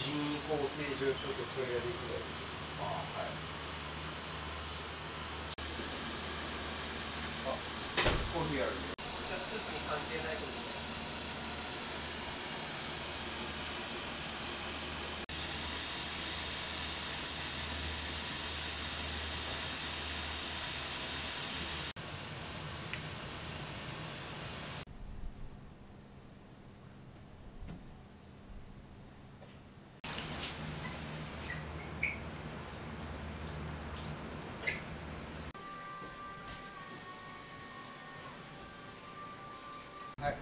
人為構成上ちょっとそれができない。あ、はい。コーヒーある。じゃあスープに関係ないことね。はい、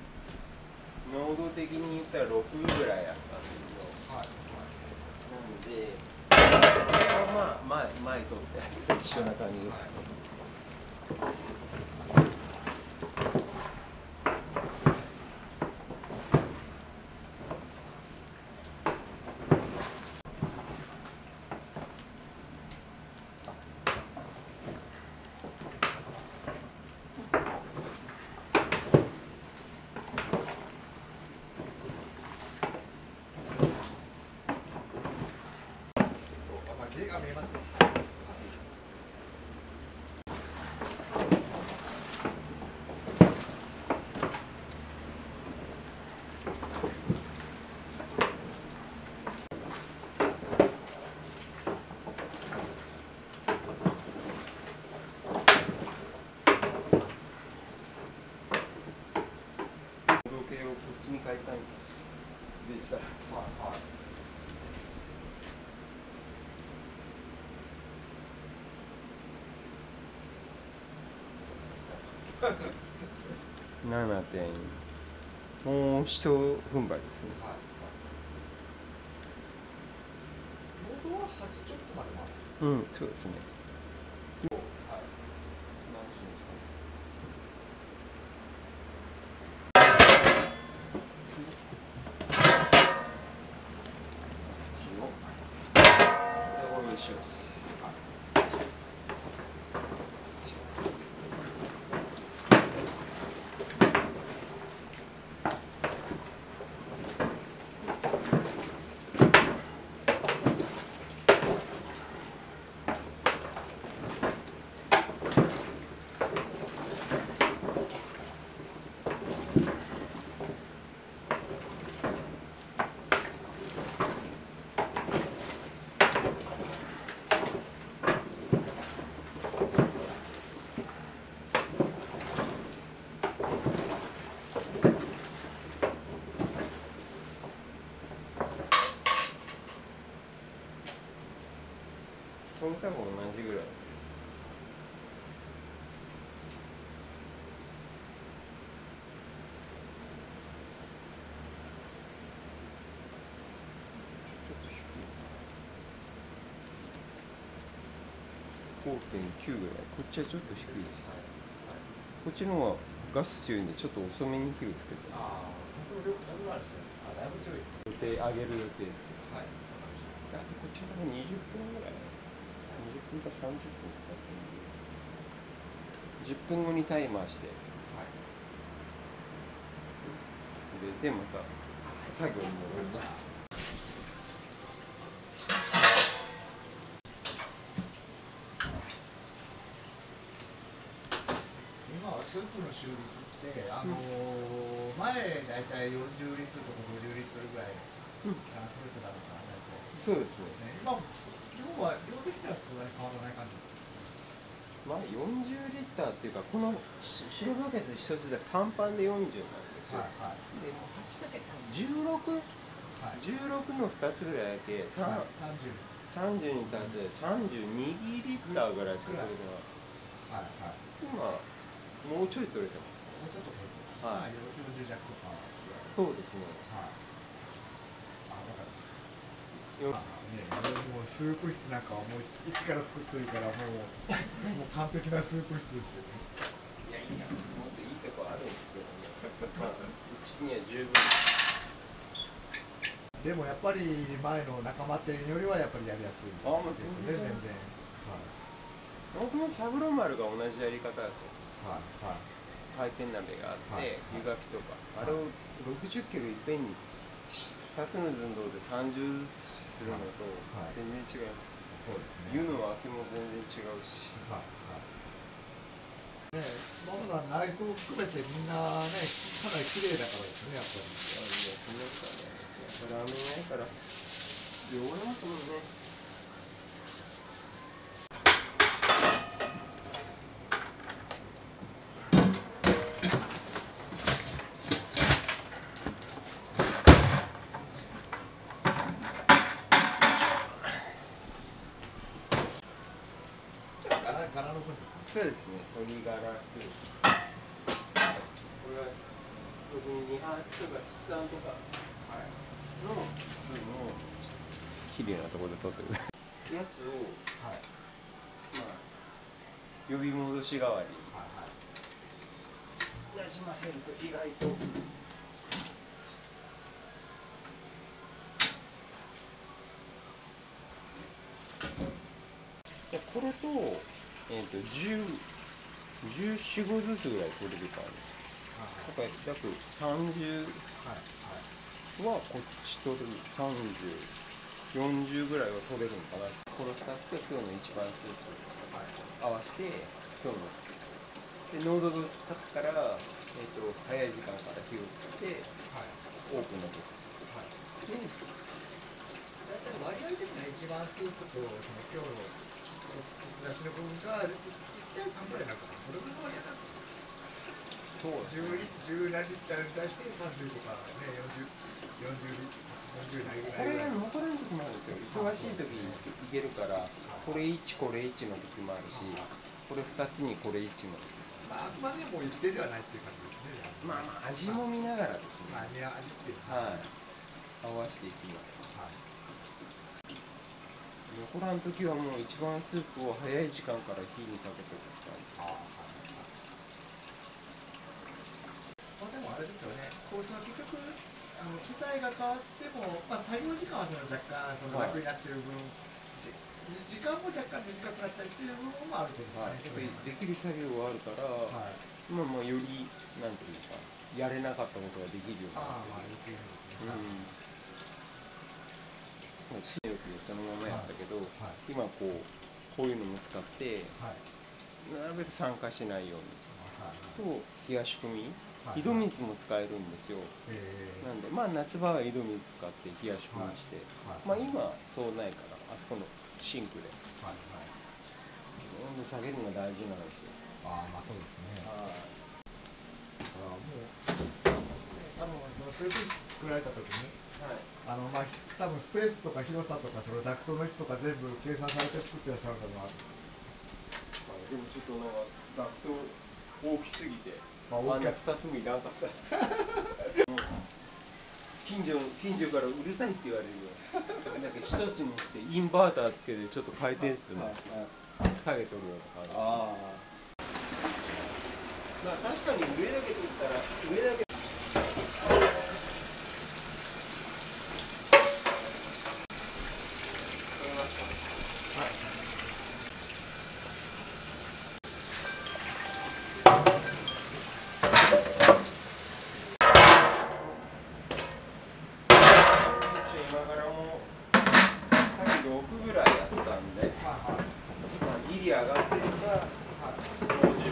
濃度的に言ったら6ぐらいあったんですよ。はい、なので、これはまあ前とって一緒な感じです。絵が見えますね。時計をこっちに変えたいんですよ。でしたら、7点、もう一踏ん張りですね。濃度は8ちょっとまで回す。うん、そうですね。この多分同じぐらいです。5.9 ぐらい。こっちはちょっと低いです。こっちの方がガス強いんでちょっと遅めに火をつけて。ああ、その量数があるんですね。あ、だいぶ強いですね。予定上げる予定です。はい、わかりました。あとこっちの方20分ぐらい。20分か30分かかってるんで。10分後にタイマーして。はい。でまた作業に戻ります。今はスープの収率って、前だいたい40リットルとか50リットルぐらい取れてたのかなと。そうですね。今も量的にはそんなに変わらない感じですか。まあ40リッターっていうか、この白バケツ一つでパンパンで40なんですよ。はいはい。でもう8だけ16、はい、16の2つぐらいだけ、30 30に足して32リッターぐらいしか取れてない。はいはい。今もうちょい取れてます。もうちょっと取れてる。はい。40弱とか。そうですね。はい。あ、わかりました。もうスープ室なんかはもう一から作ってるからもう完璧なスープ室ですよね。いやいや、もっといいとこあるんですけどね。まあ、うちには十分。でもやっぱり前の仲間っていうよりはやっぱりやりやすいですね、全然。僕もサブロマルが同じやり方だったんです。はいはい。回転鍋があって、湯がきとか、あれを60キロいっぺんに2つの運動で30するのと全然違います。そうですね。湯の湧きも全然違うし。ね、マモさん内装含めてみんなね、かなり綺麗だからですね、やっぱり。いや、そんなことはないですよ。ラーメン屋やから汚れますもんね。柄の分ですか？そうですね、鶏ガラ風。これは特に2発とか七三とかの分を綺麗なところで取ってくるやつを、まあ呼び戻し代わりに出しませんと意外と。これと14、15ずつぐらい取れるからね。だから約30はこっち取る、30、40ぐらいは取れるのかな。この2つと今日の一番スープ合わせて今日の2つで、濃度が薄かったから、早い時間から火をつけて、オープンの時で大体割合的には一番スープとその今日の出しの部分が1対3ぐらいになるかな。これぐらいなのかな。そう10何リッターに対して30とかね、40ないぐらい。これが残れる時もあるんですよ。忙しい時にいけるから、これ1、これ1の時もあるし、これ2つにこれ1の時。まあ、あくまでも一定ではないっていう感じですね。まあ味も見ながらですね。味っていうのはい。合わせていきます。残らん時はもう一番スープを早い時間から火にかけておく感じ。まあでもあれですよね。こうその結局機材が変わっても、まあ作業時間はその若干その楽になってる分、時間も若干短くなったりっていう部分もあるとですね。できる作業はあるから、まあよりなんていうかやれなかったことができるようになって。できるんですね。そのままやったけど、今こういうのも使って、なるべく酸化しないようにと冷やし込み、井戸水も使えるんですよ。なんでまあ夏場は井戸水使って冷やし込みして、まあ今そうないからあそこのシンクで温度下げるのが大事なんですよ。まあそうですね。もう多分そのスープ作られた時にまあ多分スペースとか広さとかそのダクトの位置とか全部計算されて作ってらっしゃるんだろうなと。でもちょっとなんかダクト大きすぎてあんな2つもいらんかったです。近所からうるさいって言われるよ。なんか一つにしてインバーターつけてちょっと回転数も下げとるような感じ。まあ確かに上だけ取ったら上だけ。6ぐらいやったんで、ギリ上がってるか、もう10分ぐらい。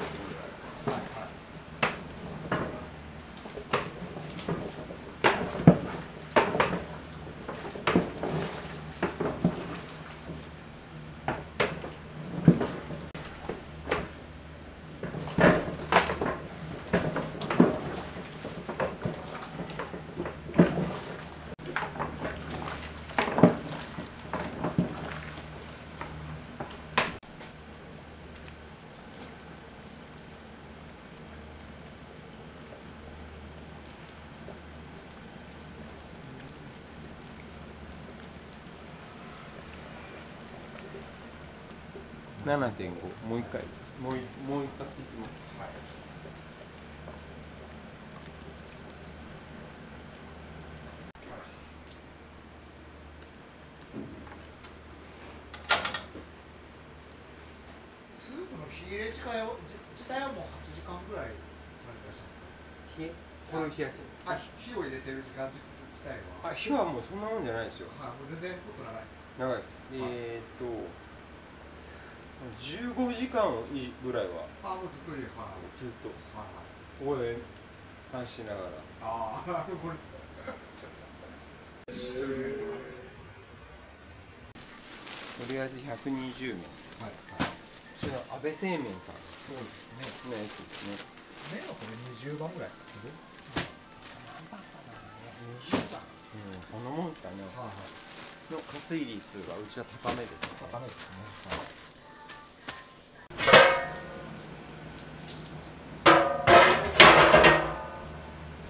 7.5、もう一回、もう一発いきます。スープの火入れ自体はもう8時間ぐらいされてらっしゃるんですか？これを冷やすんです。火を入れてる時間自自体は。火はもうそんなもんじゃないですよ。はい、もう全然こと長い。長いです。15時間ぐらいは。もうずっといい。はい。ずっと。はい。ここで監視しながら。これ。とりあえず120名。はい。こちら安倍製麺さん。そうですね。のやつですね。麺はこれ20番ぐらい。何番かな。20番。そんなもんですかね。の加水率がうちは高めです。高めですね。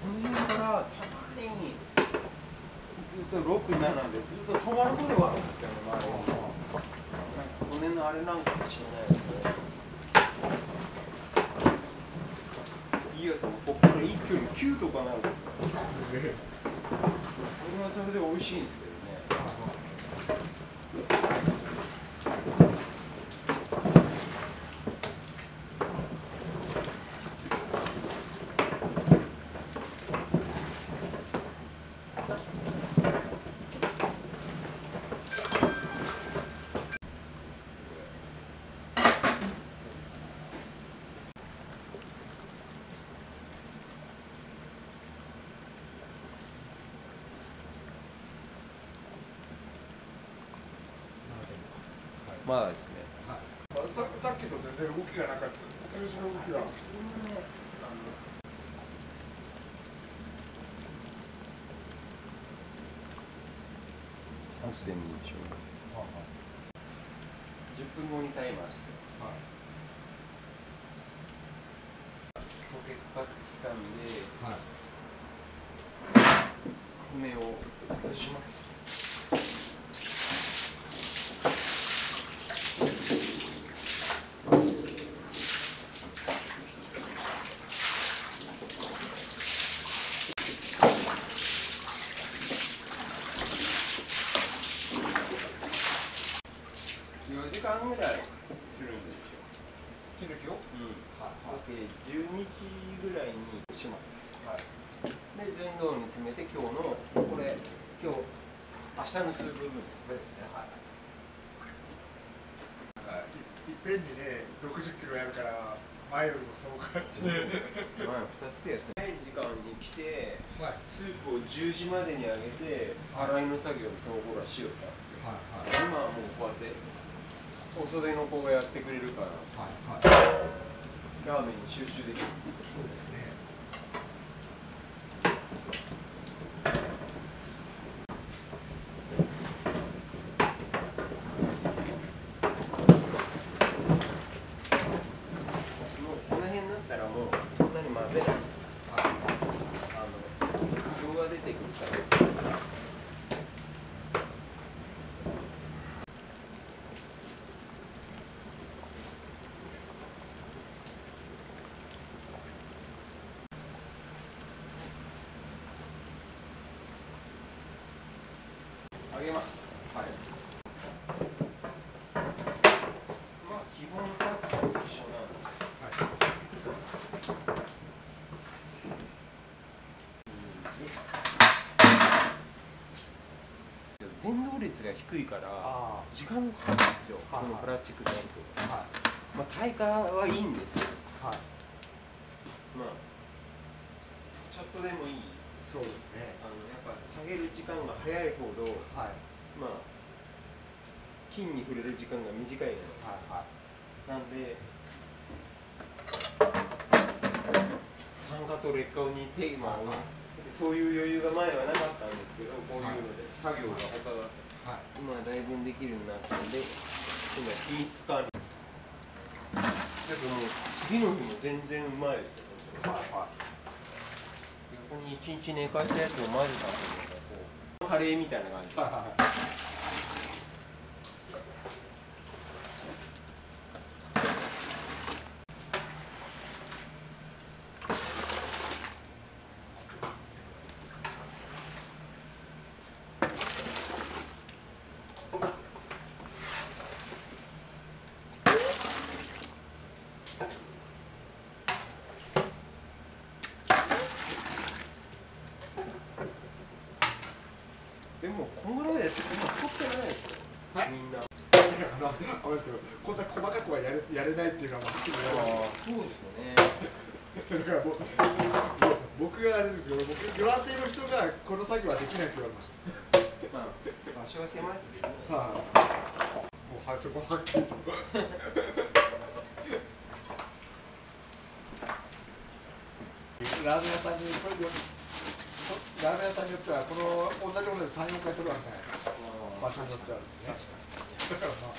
この辺からたまにずっと6、7でずっと止まることがあるんですよね、周りに。骨のあれなんかもしれないですけど。いいやつもこれ一挙に9とかなるんですよ。それはそれで美味しいんですけどね。まだですね。さっきと全然動きがなんか数字の動きが。8.2兆。10分後にタイマーして。溶けかかってきたんで、米を移します。4時間ぐらいするんですよ。血抜きを？12時ぐらいにします。で、寸胴に詰めて今日のこれ明日の数部分ですね。いっぺんにね60キロやるから前よりもそうかってね。前2つでやって早い時間に来て、スープを10時までにあげて洗いの作業をその頃はしよったんですよ。今はもうこうやってお袖の子がやってくれるから、ラーメンに集中できる。そうですね。もうこの辺になったらもうそんなに混ぜないです。色が出てくるから。揚げます。基本さっきと一緒なんで。伝導率が低いから時間がかかるんですよ。このプラスチックでやると。耐火はいいんですよ。ちょっとでもいい。そうですね。やっぱ下げる時間が早いほど、金に触れる時間が短いじゃないですか。なんで酸化と劣化にそういう余裕が前はなかったんですけど、こういうので作業が他が今はだいぶできるようになったんで、今品質管理。だけどもう次の日も全然うまいですよ。逆に1日寝かしたやつを混ぜたというのがカレーみたいな感じ。でもこんぐらいで今撮ってないでしょ。はい。みんな。あれですけど、こんな細かくはやれないっていうのははっきり言われまそうですよね。す。だから僕があれですけど、僕グランテの人がこの作業はできないって言われました。まあ場所が狭いとできないです。もうそこはっきりと。ラーメン屋さんにラーメン屋さんによってはこの同じもので3、4回取るわけじゃないですか。場所によってはですね。だからまあ。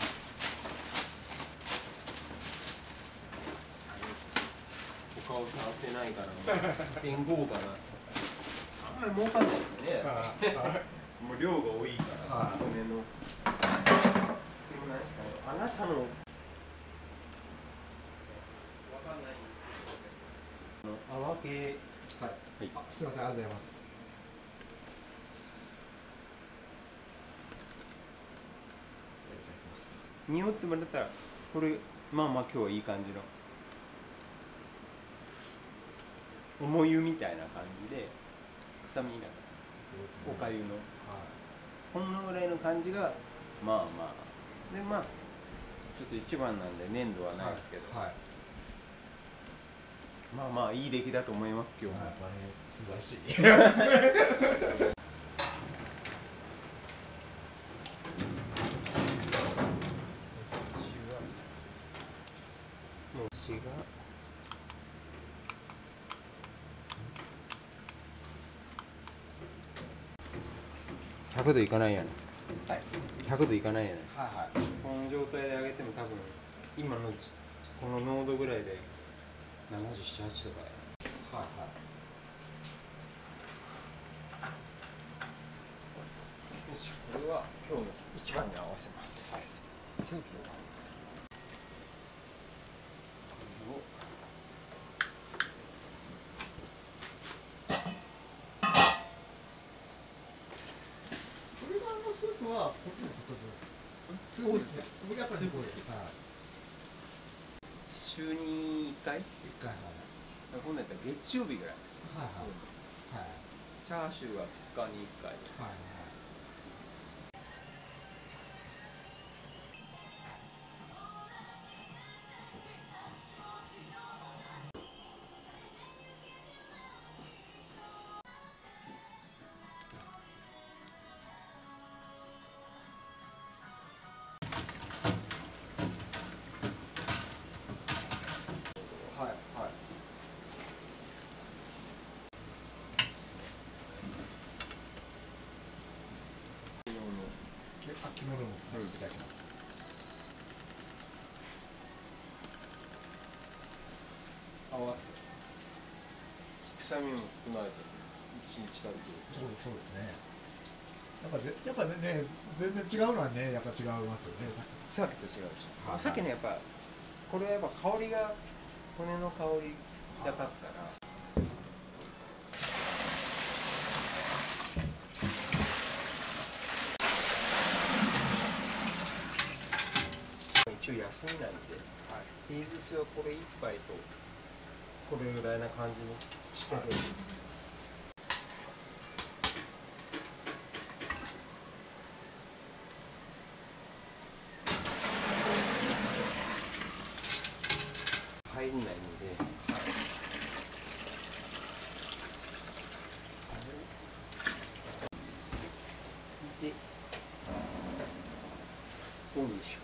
他を触ってないから変更かな。あんまり儲かんないですよね。もう量が多いから骨の。でもないですかね。あなたのわかんないんですけど、泡系。はい。すみません、ありがとうございます。匂ってもらったらこれまあまあ今日はいい感じの重湯みたいな感じで臭みがおかゆの、こんなぐらいの感じがまあまあでまあちょっと一番なんで粘度はないですけど、まあまあいい出来だと思います今日も。素晴らしい。餅が100度いかないじゃないですか。100度いかないじゃないですか。この状態で揚げても多分今のこの濃度ぐらいで77、8とかや。よし、これは今日の一番に合わせます。スープをスープはこっちで取ったんですか。そうですね。僕やっぱりスープです。週に1回？1回。今度やったら月曜日ぐらいです。チャーシューは2日に1回。着物もいただきます。合わせ臭みも少ないと1日食べてる。そうですね。やっぱね全然違うのはねやっぱ違いますよね。さっきと違うでしょ。さっきねやっぱこれはやっぱ香りが骨の香りが立つから。一応休みなんで、平日はこれ1杯とこれぐらいな感じにしてるんです。入んないので、で、オンにしよう。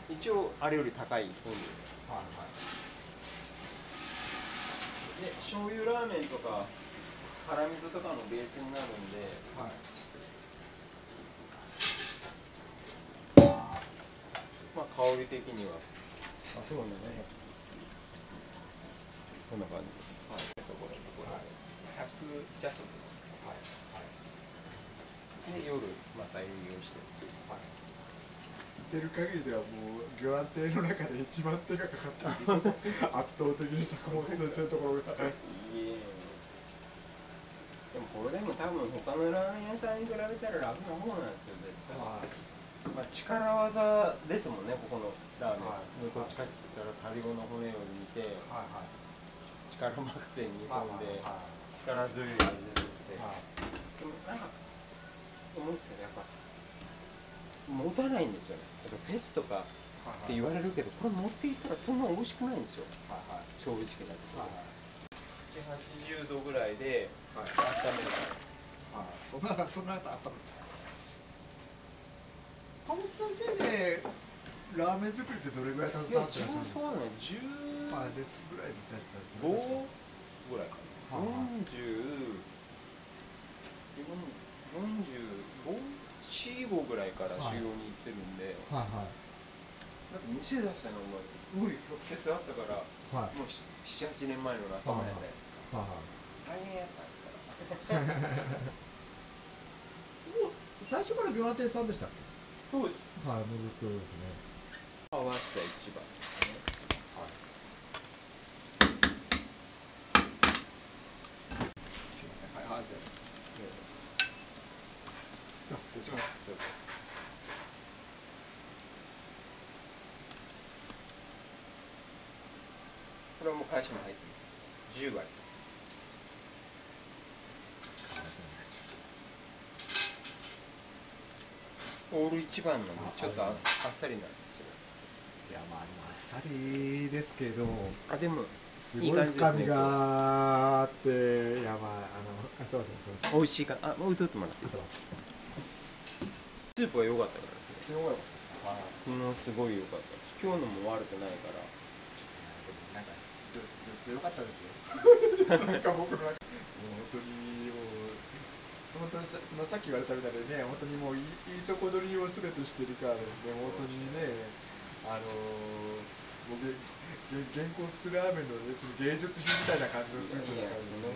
一応あれより高い温度で、醤油ラーメンとか辛味噌とかのベースになるんで、まあ香り的にはそうですね。こんな感じです。100弱で夜また営業してる。てる限りではもう魚安亭の中で一番手がかかったんでしょ圧倒的に坂本先生のところがいえでもこれでも多分他のラーメン屋さんに比べたら楽な方なんですよ絶対、まあ、力技ですもんねここのラーメン、どっちかって言ったらタリゴの骨を煮て、力任せに煮込んで、力強い味でって、でもなんか思うんですけどやっぱ持たないんですよね。フェスとかって言われるけど、これ持っていったらそんな美味しくないんですよ、正直なところ。で80度ぐらいで温める。そんなあったんです。鴨先生でラーメン作りってどれぐらい携わってらっしゃるんですか？そうね、10ですぐらいで出したんです5ぐらいかな。45ぐらいから修行に行ってるんで、だって店出したのもすごい曲折あったから、もう7、8年前の仲間やったやつか。大変やったんですから。最初から魚安亭さんでしたっけ？そうです。もうずっとですね。合わせた一番ですね。すいません、失礼します。これはもう会社も入ってます。10割。オール一番なんでちょっとあっさりなんですよ。いやまああっさりですけど、でもすごい深みがあって、いやまあすいません。美味しいから、もう置いといてもらっていいですか。スープは良かったからですね。ものすごい良かった。今日のも悪くないから。なんかずっと良かったですよ。なんか僕のもう本当にさっき言われたみたいでね、本当にもういいとこ取りを全てしてるからですね、本当にね、僕げんこつラーメンの別に芸術品みたいな感じのスープだからですね。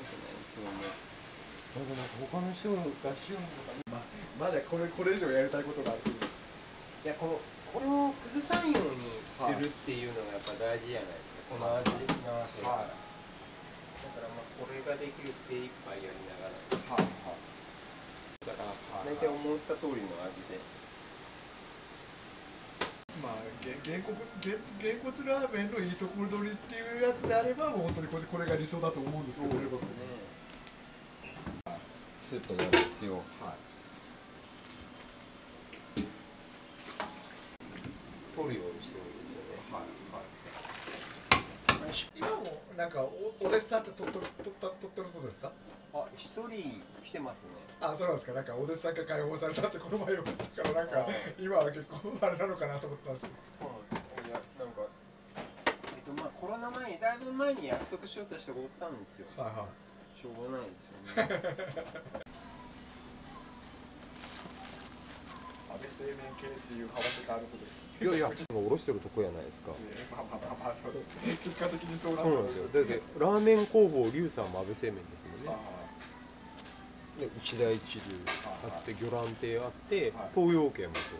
他の人がしようとか、まだこれ以上やりたいことがあるんです。いやこれを崩さんようにするっていうのがやっぱ大事じゃないですか。この味で合わせるから。だからまあこれができる精一杯やりながら。だから大体思った通りの味で。まあげんこつラーメンのいいところ取りっていうやつであればもう本当にこれが理想だと思うんですけどね。スープなんですよ。取るようにしてるんですよね。今もなんかお弟子さんって取ってることですか？一人来てますね。そうなんですか。なんかお弟子さんが解放されたってこの前よかったから、なんか今は結構あれなのかなと思ったんですけど。そうなんです。いやなんかまあコロナ前にだいぶ前に約束しようとした人がおったんですよ。しょうがないですよね。安倍製麺系っていう派閥があるとです。いやいや、おろしてるとこやないですか。まあそうですね。結果的にそうなんですよ。だってラーメン工房龍さんも安倍製麺ですもんね。で一大一流あって、魚卵亭あって、東洋系もそ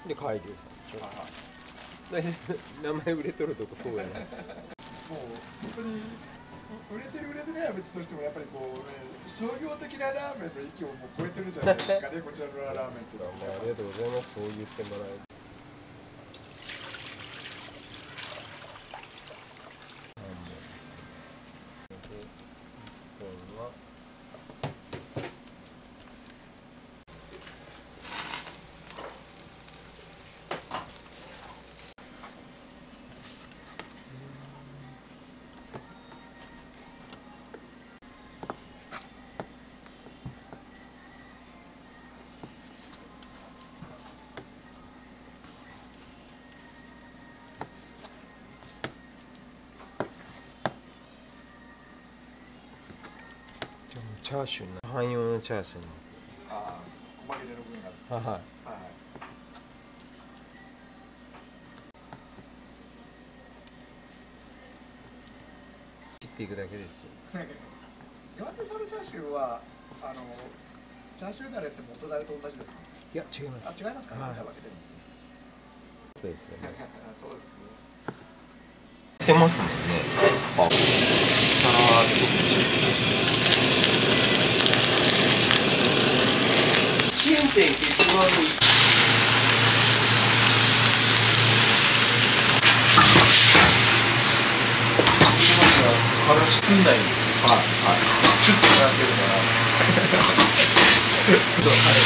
うで海流さんでしょ。名前売れとるとこそうやないですか。もう本当に売れてないは別としても、やっぱりこうね、商業的なラーメンの域をもう超えてるじゃないですかね、こちらのラーメンっていうのは。ありがとうございます。そう言ってもらえる。チャーシュー汎用のチャーシュー細切れの部分なんですか。切っていくだけですよ。岩手サルチャーシューはチャーシューダレって元ダレと同じですか？いや違います。違いますかね。じゃあ分けてるんですね。そうですよね。そうですね。出ますもんね。あ、さらーっと。チェーン店結構悪い。からしくんないんですよ。はいはい。ちょっとやってるから。ちょっと彼が。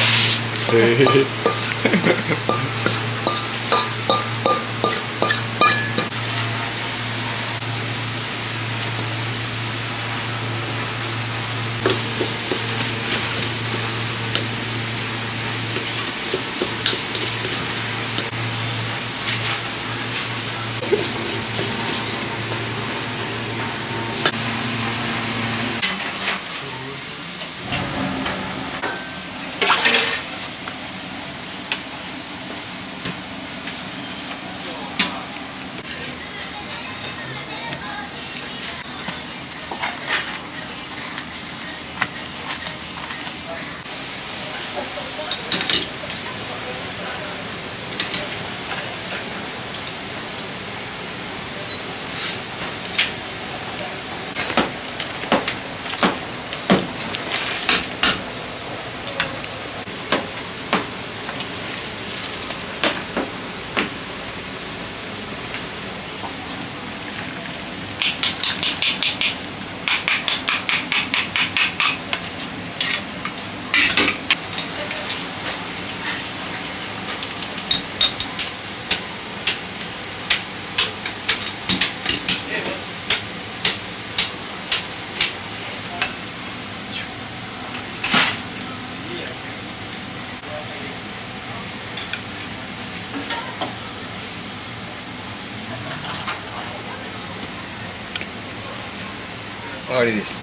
終わりです。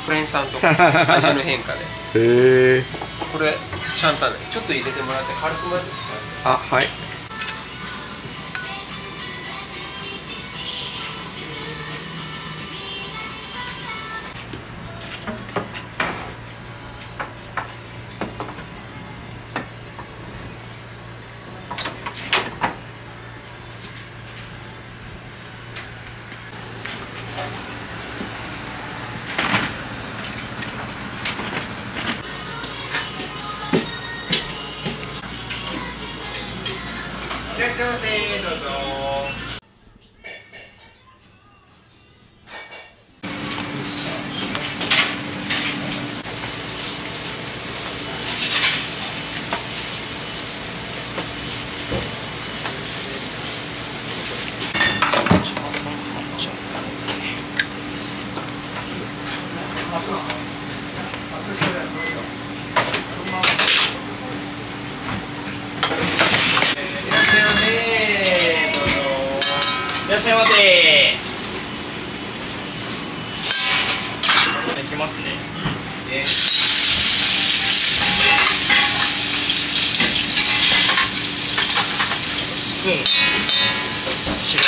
クレーン酸とか味の変化で。へえ。これちゃんとね、ちょっと入れてもらって軽く混ぜて。あ、はい。いらっしゃいませ、どうぞ。いらっしゃいませ。できますね。スプーン。白い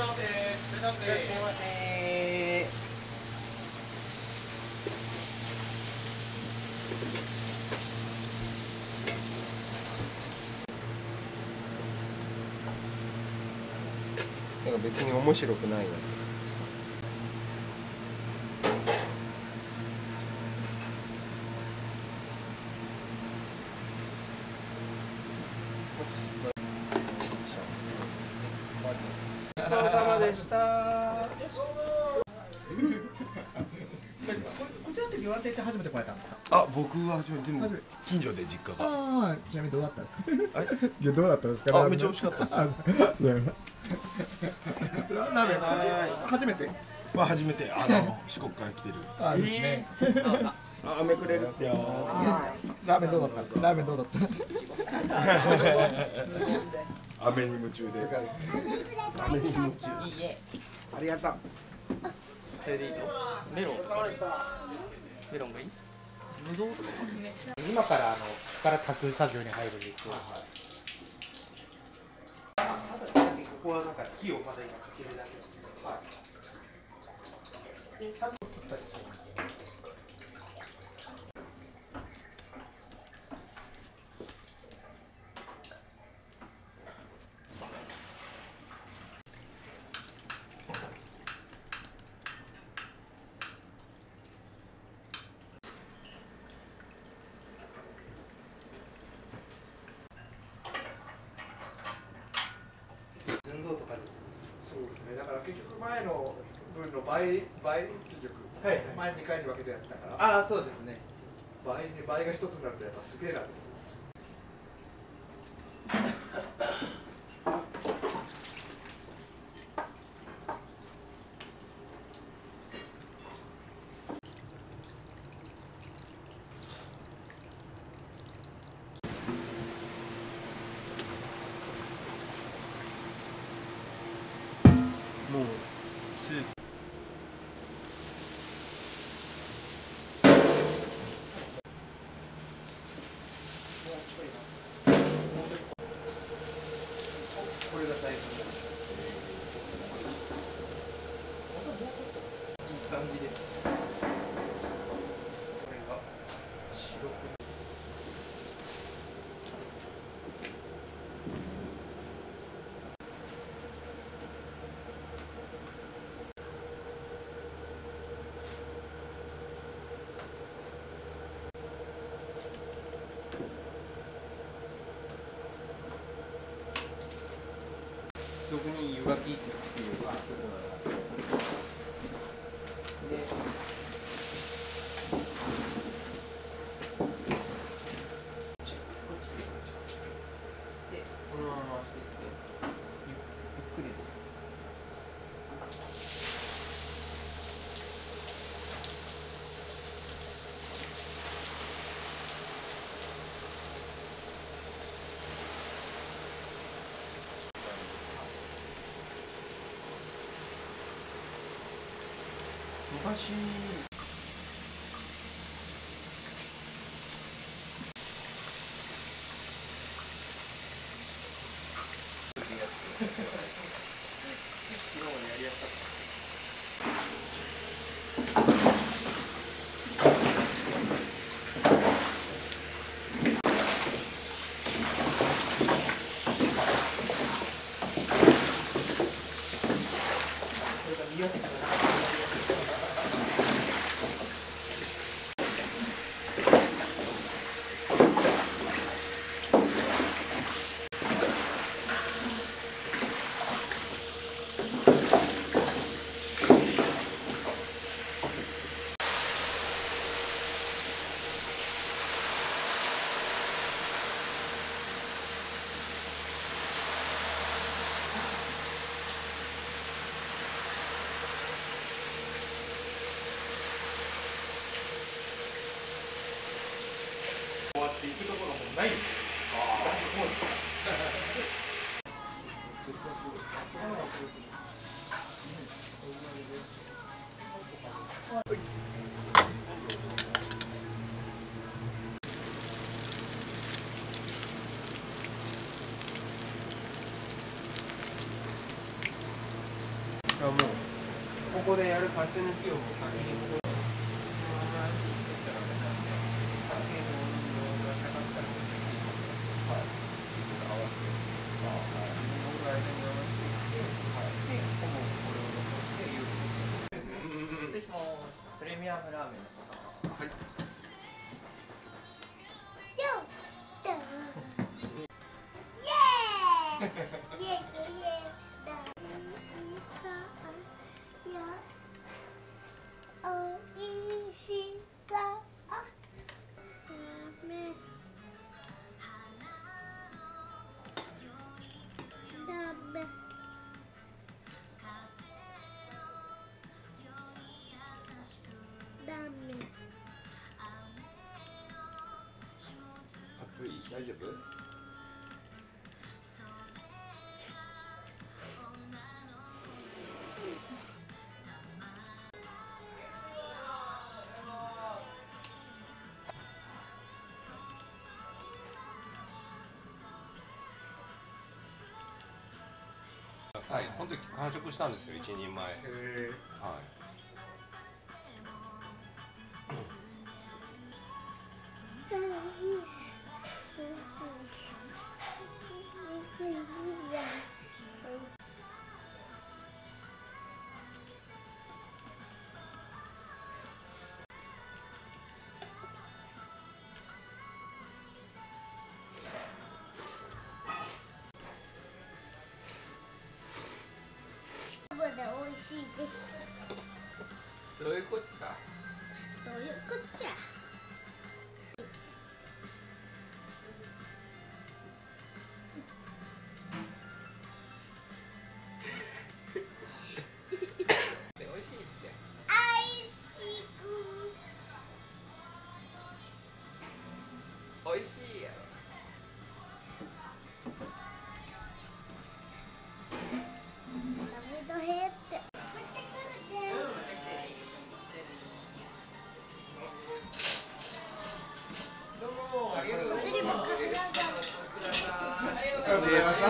完成です。いらっしゃいませ。なんか別に面白くないやつ。ごちそうさまでした。こちらって岩手って初めて来られたんですか？あ、僕は初めて、でも近所で実家が。ああ、ちなみにどうだったんですか？いや、どうだったんですか？あ、めっちゃ美味しかったです。ラーメン初めて？まあ初めて四国から来てる。あですね。あ、飴くれるってよ。ラーメンどうだった？ラーメンどうだった？飴に夢中で。飴に夢中。いいえ。ありがとう。それでいいの？メロン。メロンがいい？ぶどうとかね。今から炊く作業に入るんですよ。ここはなんか火をまだ今かけるだけです。寸胴とかです。そうですね。だから結局前の分の倍結局、はい、前2回に分けてやってたから。ああ、そうですね。倍が一つになるとやっぱすげえなってことです。もうスープ。これが最初の。いい感じです。これが白く。そこに湯がきっていうか、このまま回していってゆっくりで。昔終わっていくところもないんですよ。もうですか。こでやるガス抜きをもう先にこうそのまましてったらダメなんで、ある程度温度が下がったらもう一回はい、ちょっと合わせて、僕が間に合わせていって、で、ほぼこれを残してゆっくり。失礼します。プレミアムラーメンの方。はい。暑い？大丈夫？はい、その時完食したんですよ、一人前。はい。美味しいです。どういうこっちゃ？どういうこっちゃ。美味しいって。美味しいやろ。ダメだへって。お尻もかください。ありがとうございました。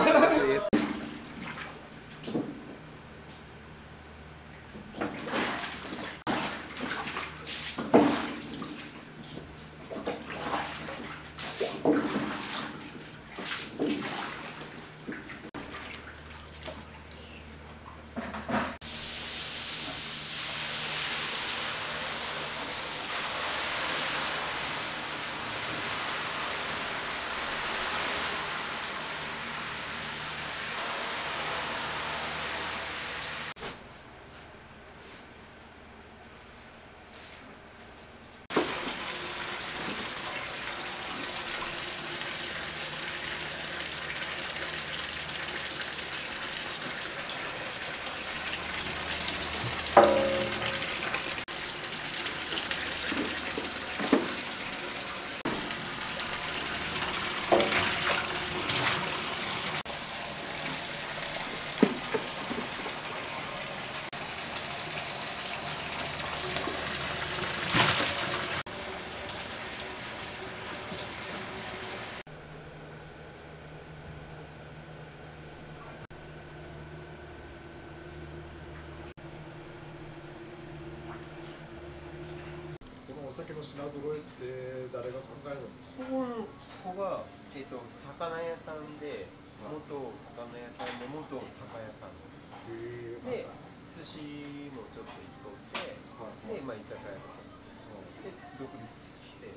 お酒の品揃えって誰が考えるの？ここが、魚屋さんで、元魚屋さんで、元酒屋さんで、寿司もちょっと行っとって、で、まあ居酒屋とかで独立して、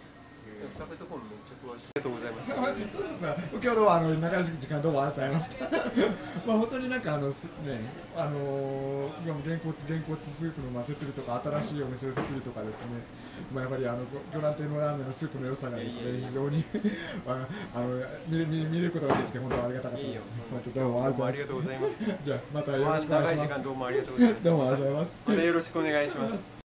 酒とかもめっちゃ詳しい。ありがとうございます。そうそうそう。今日どうも長い時間どうもありがとうございました。まあ本当になんかね今もげんこつスープの設備とか新しいお店の設備とかですね。まあやっぱり魚卵亭のラーメンのスープの良さがですね非常に見ることができて本当にありがたかったです。本当どうもありがとうございます。じゃあまたよろしくお願いします。長い時間どうもありがとうございます。どうもありがとうございます。またよろしくお願いします。